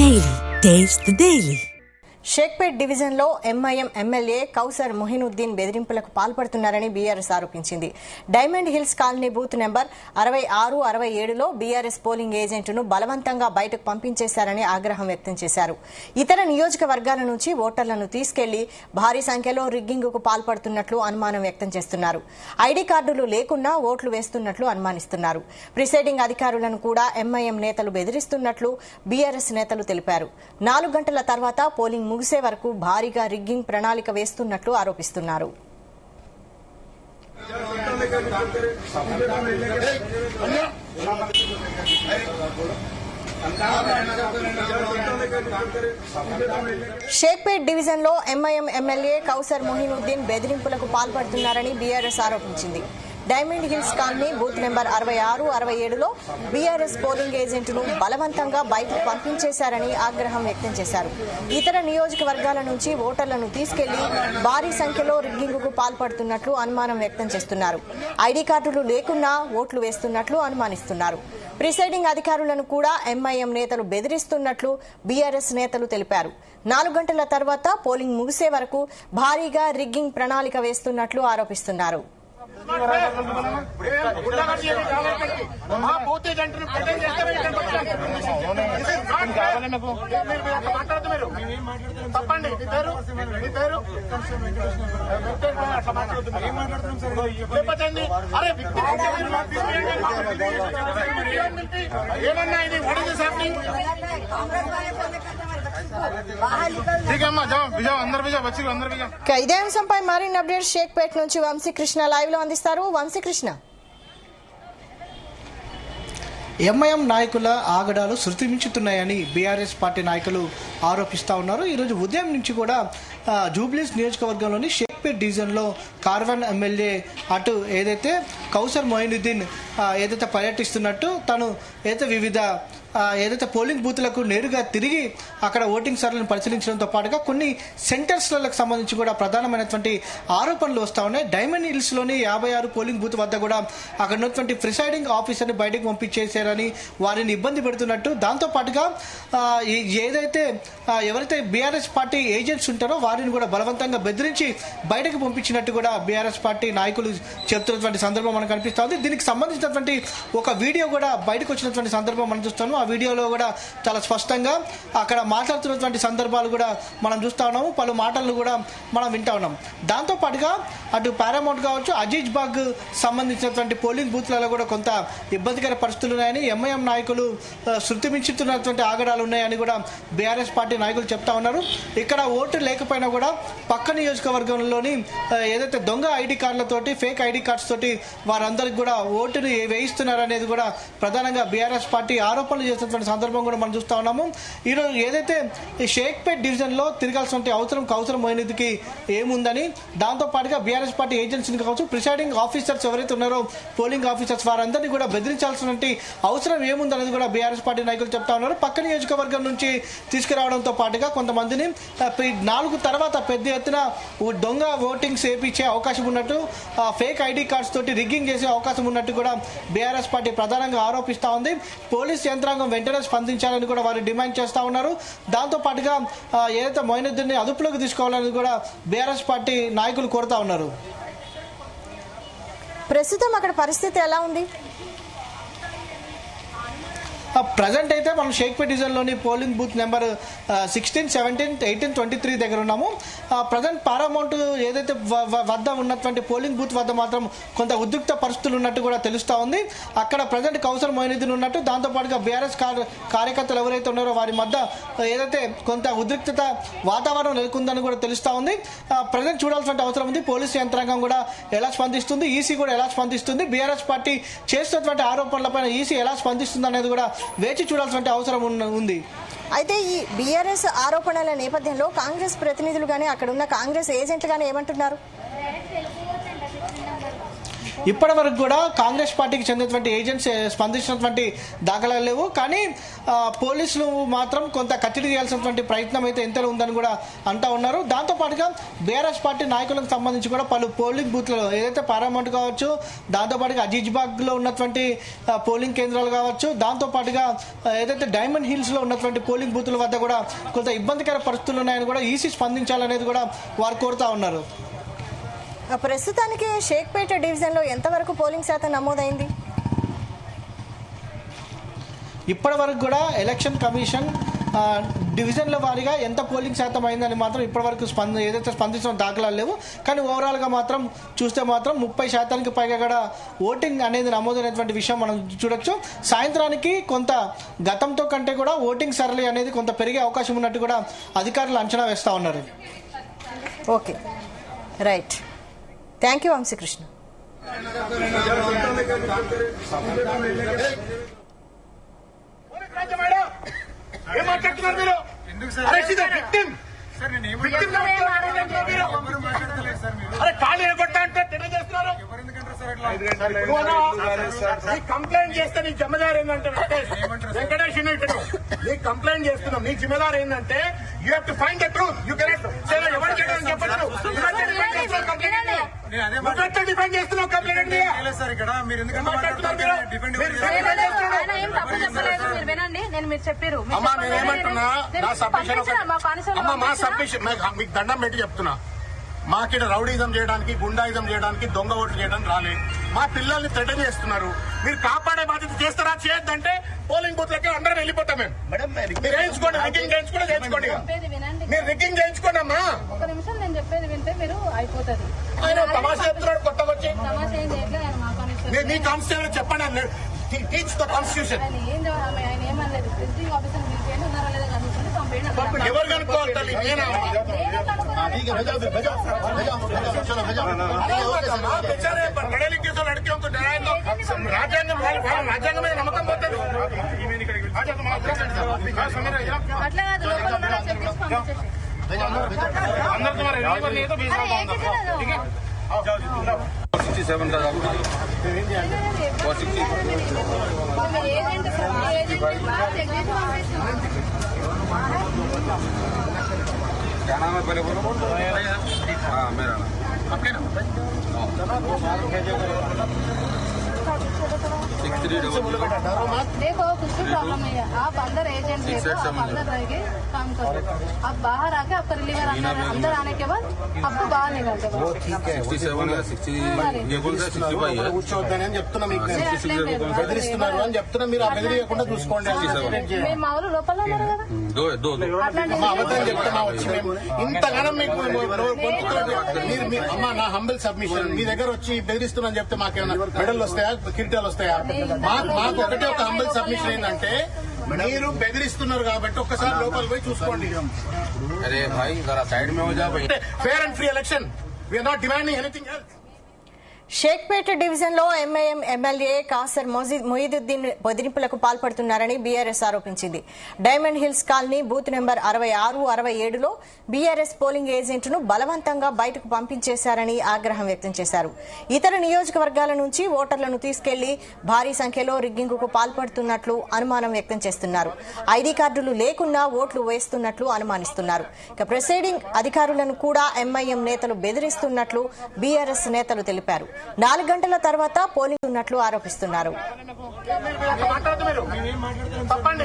Daily. Taste the Daily. Shaikpet డివిజన్లో MIM MLA Kausar Mohinuddin బెదిరింపులకు పాల్పడుతున్నారని బీఆర్ఎస్ ఆరోపించింది. Diamond hills colony booth number 66, 67లో బీఆర్ఎస్ పోలింగ్ ఏజెంట్ను బలవంతంగా బయటకు పంపించేశారని ఆగ్రహం వ్యక్తం చేశారు. ఇతర నియోజకవర్గాల నుంచి ఓటర్లను తీసుకెళ్లి భారీ సంఖ్యలో రిగ్గింగ్కు పాల్పడుతున్నట్లు అనుమానం వ్యక్తం చేస్తున్నారు. ఐడీ కార్డులు లేకున్నా ఓట్లు వేస్తున్నట్లు అనుమానిస్తున్నారు. ప్రిసైడింగ్ అధికారులను కూడా ఎంఐఎం నేతలు బెదిరిస్తున్నట్లు బీఆర్ఎస్ నేతలు తెలిపారు. 4 గంటల తర్వాత పోలింగ్ ముగిసే వరకు భారీగా రిగ్గింగ్ ప్రణాళిక వేస్తున్నట్లు ఆరోపిస్తున్నారు. షేక్పేట్ డివిజన్లో ఎంఐఎం ఎమ్మెల్యే కౌసర్ మొహినుద్దీన్ బెదిరింపులకు పాల్పడుతున్నారని బీఆర్ఎస్ ఆరోపించింది. Diamond hills colony booth number 66, 67లో బీఆర్ఎస్ పోలింగ్ ఏజెంట్ను బలవంతంగా బయటకు పంపించేశారని ఆగ్రహం వ్యక్తం చేశారు. ఇతర నియోజకవర్గాల నుంచి ఓటర్లను తీసుకెళ్లి భారీ సంఖ్యలో రిగ్గింగ్కు పాల్పడుతున్నట్లు అనుమానం వ్యక్తం చేస్తున్నారు. ఐడీ కార్డులు లేకున్నా ఓట్లు వేస్తున్నట్లు అనుమానిస్తున్నారు. ప్రిసైడింగ్ అధికారులను కూడా ఎంఐఎం నేతలు బెదిరిస్తున్నట్లు బీఆర్ఎస్ నేతలు తెలిపారు. 4 గంటల తర్వాత పోలింగ్ ముగిసే వరకు భారీగా రిగ్గింగ్ ప్రణాళిక వేస్తున్నట్లు ఆరోపిస్తున్నారు. ఇదే అంశంపై మరిన్ని అప్డేట్ షేక్పేట్ నుంచి వంశీకృష్ణ లైవ్ లో అందిస్తారు. వంశీకృష్ణ, ఎంఐఎం నాయకుల ఆగడాలు శృతి మించుతున్నాయని బీఆర్ఎస్ పార్టీ నాయకులు ఆరోపిస్తూ ఉన్నారు. ఈరోజు ఉదయం నుంచి కూడా జూబ్లీస్ నియోజకవర్గంలోని షేక్పేట్ డివిజన్లో కార్వన్ ఎమ్మెల్యే అటు ఏదైతే కౌసర్ మొహినుద్దీన్ ఏదైతే పర్యటిస్తున్నట్టు తను ఏదైతే వివిధ ఏదైతే పోలింగ్ బూత్లకు నేరుగా తిరిగి అక్కడ ఓటింగ్ సర్లను పరిశీలించడంతో పాటుగా కొన్ని సెంటర్స్లకు సంబంధించి కూడా ప్రధానమైనటువంటి ఆరోపణలు వస్తూ ఉన్నాయి. డైమండ్ హిల్స్లోని 56 పోలింగ్ బూత్ వద్ద కూడా అక్కడ ఉన్నటువంటి ప్రిసైడింగ్ ఆఫీసర్ని బయటకు పంపించేశారని, వారిని ఇబ్బంది పెడుతున్నట్టు, దాంతోపాటుగా ఏదైతే ఎవరైతే బీఆర్ఎస్ పార్టీ ఏజెంట్స్ ఉంటారో వారిని కూడా బలవంతంగా బెదిరించి బయటకు పంపించినట్టు కూడా బీఆర్ఎస్ పార్టీ నాయకులు చెప్తున్నటువంటి సందర్భం మనకు కనిపిస్తోంది. దీనికి సంబంధించినటువంటి ఒక వీడియో కూడా బయటకు వచ్చినటువంటి సందర్భం మనం చూస్తాము. ఆ వీడియోలో కూడా చాలా స్పష్టంగా అక్కడ మాట్లాడుతున్నటువంటి సందర్భాలు కూడా మనం చూస్తూ ఉన్నాము. పలు మాటలను కూడా మనం వింటా ఉన్నాం. దాంతోపాటుగా అటు పారామౌంట్ కావచ్చు, అజీజ్ బాగ్ సంబంధించినటువంటి పోలింగ్ బూత్లలో కూడా కొంత ఇబ్బందికర పరిస్థితులు ఉన్నాయని, ఎంఐఎం నాయకులు శృతి మించుతున్నటువంటి ఆగడాలు ఉన్నాయని కూడా బీఆర్ఎస్ పార్టీ నాయకులు చెప్తా ఉన్నారు. ఇక్కడ ఓటు లేకపోయినా కూడా పక్క నియోజకవర్గంలోని ఏదైతే దొంగ ఐడి కార్డులతోటి, ఫేక్ ఐడి కార్డ్స్ తోటి వారందరికి కూడా ఓటుని వేయిస్తున్నారు అనేది కూడా ప్రధానంగా బీఆర్ఎస్ పార్టీ ఆరోపణలు చేసినటువంటి సందర్భం కూడా మనం చూస్తా ఉన్నాము. ఈరోజు ఏదైతే ఈ షేక్పేట్ డివిజన్లో తిరగాల్సిన అవసరం కౌసర్ మొహినుద్దీన్కి ఏముందని, దాంతోపాటుగా బీఆర్ఎస్ పార్టీ ఏజెన్సీని కావచ్చు, ప్రిసైడింగ్ ఆఫీసర్స్ ఎవరైతే ఉన్నారో పోలింగ్ ఆఫీసర్స్ వారందరినీ కూడా బెదిరించాల్సినటువంటి అవసరం ఏముందనేది కూడా బీఆర్ఎస్ పార్టీ నాయకులు చెప్తా ఉన్నారు. పక్క నియోజకవర్గం నుంచి తీసుకురావడంతో పాటుగా కొంతమందిని 4 తర్వాత పెద్ద ఎత్తున దొంగ ఓటింగ్స్ వేయించే అవకాశం ఉన్నట్టు, ఫేక్ ఐడి కార్డ్స్ తోటి రిగ్గింగ్ చేసే అవకాశం ఉన్నట్టు కూడా బీఆర్ఎస్ పార్టీ ప్రధానంగా ఆరోపిస్తూ ఉంది. పోలీస్ యంత్రాంగం వెంటనే స్పందించాలని కూడా వారు డిమాండ్ చేస్తూ ఉన్నారు. దాంతో పాటుగా ఏదైతే మొహినుద్దీన్ని అదుపులోకి తీసుకోవాలని కూడా బీఆర్ఎస్ పార్టీ నాయకులు కోరుతా ఉన్నారు. ప్రస్తుతం అక్కడ పరిస్థితి ఎలా ఉంది? ప్రజెంట్ అయితే మనం షేక్పేట్ డివిజన్లోని పోలింగ్ బూత్ నెంబర్ 16, 17, 18, 23 దగ్గర ఉన్నాము. ప్రజెంట్ పారామౌంట్ ఏదైతే వద్ద ఉన్నటువంటి పోలింగ్ బూత్ వద్ద మాత్రం కొంత ఉద్రిక్త పరిస్థితులు ఉన్నట్టు కూడా తెలుస్తూ ఉంది. అక్కడ ప్రజెంట్ కౌసర్ మొహినుద్దీన్ ఉన్నట్టు, దాంతోపాటుగా బీఆర్ఎస్ కార్యకర్తలు ఎవరైతే ఉన్నారో వారి మధ్య ఏదైతే కొంత ఉద్రిక్తత వాతావరణం నెలకొందని కూడా తెలుస్తూ ఉంది. ప్రజెంట్ చూడాల్సిన అవసరం ఉంది. పోలీసు యంత్రాంగం కూడా ఎలా స్పందిస్తుంది, ఈసీ కూడా ఎలా స్పందిస్తుంది, బీఆర్ఎస్ పార్టీ చేస్తున్నటువంటి ఆరోపణలపైన ఈసీ ఎలా స్పందిస్తుంది అనేది కూడా వేచి చూడాల్సిన అవసరం ఉంది. అయితే ఈ బీఆర్ఎస్ ఆరోపణల నేపథ్యంలో కాంగ్రెస్ ప్రతినిధులు కానీ అక్కడ ఉన్న కాంగ్రెస్ ఏజెంట్లు కానీ ఏమంటున్నారు? ఇప్పటి వరకు కూడా కాంగ్రెస్ పార్టీకి చెందినటువంటి ఏజెంట్స్ స్పందించినటువంటి దాఖలాలు లేవు. కానీ పోలీసులు మాత్రం కొంత కట్టడి చేయాల్సినటువంటి ప్రయత్నం అయితే ఎంతలో ఉందని కూడా అంటా ఉన్నారు. దాంతో పాటుగా బీఆర్ఎస్ పార్టీ నాయకులకు సంబంధించి కూడా పలు పోలింగ్ బూత్లలో ఏదైతే పార్లమెంట్ కావచ్చు, దాంతో పాటుగా అజీజ్బాగ్ లో ఉన్నటువంటి పోలింగ్ కేంద్రాలు కావచ్చు, దాంతో పాటుగా ఏదైతే డైమండ్ హిల్స్ లో ఉన్నటువంటి పోలింగ్ బూత్ల వద్ద కూడా కొంత ఇబ్బందికర పరిస్థితులు ఉన్నాయని కూడా ఈసీ స్పందించాలనేది కూడా వారు కోరుతా ఉన్నారు. ప్రస్తుతానికి షేక్పేట డివిజన్ లో ఎంతవరకు పోలింగ్ శాతం నమోదైంది? ఇప్పటి వరకు కూడా ఎలక్షన్ కమిషన్ డివిజన్ల వారీగా ఎంత పోలింగ్ శాతం అయిందని మాత్రం ఇప్పటి వరకు ఏదైతే స్పందించిన దాఖలాలు లేవు. కానీ ఓవరాల్గా మాత్రం చూస్తే మాత్రం 30% పైగా కూడా ఓటింగ్ అనేది నమోదైనటువంటి విషయం మనం చూడొచ్చు. సాయంత్రానికి కొంత గతంతో కంటే కూడా ఓటింగ్ సరళి అనేది కొంత పెరిగే అవకాశం ఉన్నట్టు కూడా అధికారులు అంచనా వేస్తూ ఉన్నారు. Okay, right. Thank you Vamsikrishna. Complaint చేస్తే నీ జిమ్మదారు ఏంటంటే వెంకటేష్ నీ కంప్లైంట్ చేస్తున్నాం. నీ జిమ్మదారు ఏంటంటే you have to find the truth. You cannot ఎవరు చేయడం చెప్పచ్చు. డిఫెండ్ చేస్తున్నావు కంప్లైంట్. అమ్మా నేనేమంటున్నా, నా సబ్మిషన్ అమ్మా మా సబ్మిషన్ మీకు దండం పెట్టి చెప్తున్నా. మాకిడ రౌడీజం చేయడానికి, గుండాయిజం చేయడానికి, దొంగ ఓట్లు చేయడానికి రాలేదు. మా పిల్లల్ని థ్రెటన్ చేస్తున్నారు. మీరు కాపాడే బాధ్యత చేస్తారా? చేయొద్దంటే పోలింగ్ బూత్ లకి అందరం వెళ్ళిపోతాం. మేము మీరు వేయించుకోండి, రిగ్గింగ్ చేయించుకోండి, చేయించుకోండి. మీరు రిగ్గింగ్ చేయించుకోండి అమ్మా. ఒక నిమిషం నేను చెప్పేది వింటే మీరు అయిపోతుంది. ఆయన తమాషా చెప్తున్నాడు కొత్తగా వచ్చి. మీ కాన్స్టిట్యూషన్ చెప్పండి. Teach the constitution. ఆయన ఏమనలేదు. ప్రిన్సిపల్ ఆఫీసర్ మీకు ఏంటి ఉన్నారా లేదా కనుక్కొని పంపేయండి. ఎవరు కనుక్కోవాలి? రాజ్యాంగం రాజ్యాంగం మీద నమ్మకం పోతుంది. అట్లా కాదు, లోపల ఉన్నారా చెక్ చేసి పంపించేసి. क्या नाम है पहले बोलो? हाँ मेरा नाम देखो कुछ भी प्रॉब्लम नहीं है. आप अंदर एजेंट है तो आप अंदर रह के काम करो. आप बाहर आके आपका रिलीवर अंदर आने के बाद आपको बाहर निकालते हैं. 67 है 60 ये बोलते 65 है. కూర్చోవద్దని అని చెప్తున్నా. మీకు బెదిరిస్తున్నారు అని చెప్తున్నా. మీరు ఆ బెదిరియకుండా చూసుకోండి. మేము మా ఊరు లోపల ఉన్నారు కదా. दो అమ్మా అబద్ధం చెప్తున్నా. వచ్చి మేము ఇంతగానం మీకు మీరు అమ్మా నా హంబల్ సబ్మిషన్ మీ దగ్గర వచ్చి బెదిరిస్తున్నా చెప్తే మాకేమైనా మెడల్ వస్తాయా, కిరీటాలు వస్తాయా? మాకు ఒకటే ఒక హంబల్ సబ్మిషన్ ఏంటంటే మీరు బెదిరిస్తున్నారు కాబట్టి ఒక్కసారి లోపల పోయి చూసుకోండి. अरे भाई जरा साइड में हो जा भाई. Fair and free election. We are not demanding anything else. Shaikpet division లో ఎంఐఎం ఎమ్మెల్యే కాసర్ మొయిదుద్దీన్ బెదిరింపులకు పాల్పడుతున్నారని బీఆర్ఎస్ ఆరోపించింది. Diamond hills colony booth number 66, 67లో బీఆర్ఎస్ పోలింగ్ ఏజెంట్ను బలవంతంగా బయటకు పంపించేశారని ఆగ్రహం వ్యక్తం చేశారు. ఇతర నియోజకవర్గాల నుంచి ఓటర్లను తీసుకెళ్లి భారీ సంఖ్యలో రిగ్గింగ్కు పాల్పడుతున్నట్లు అనుమానం వ్యక్తం చేస్తున్నారు. ఐడీ కార్డులు లేకున్నా ఓట్లు వేస్తున్నట్లు అనుమానిస్తున్నారు. ఇక ప్రిసైడింగ్ అధికారులను కూడా ఎంఐఎం నేతలు బెదిరిస్తున్నట్లు బీఆర్ఎస్ నేతలు తెలిపారు. 4 గంటల తర్వాత పోలింగ్ ఉన్నట్లు ఆరోపిస్తున్నారు. చెప్పండి.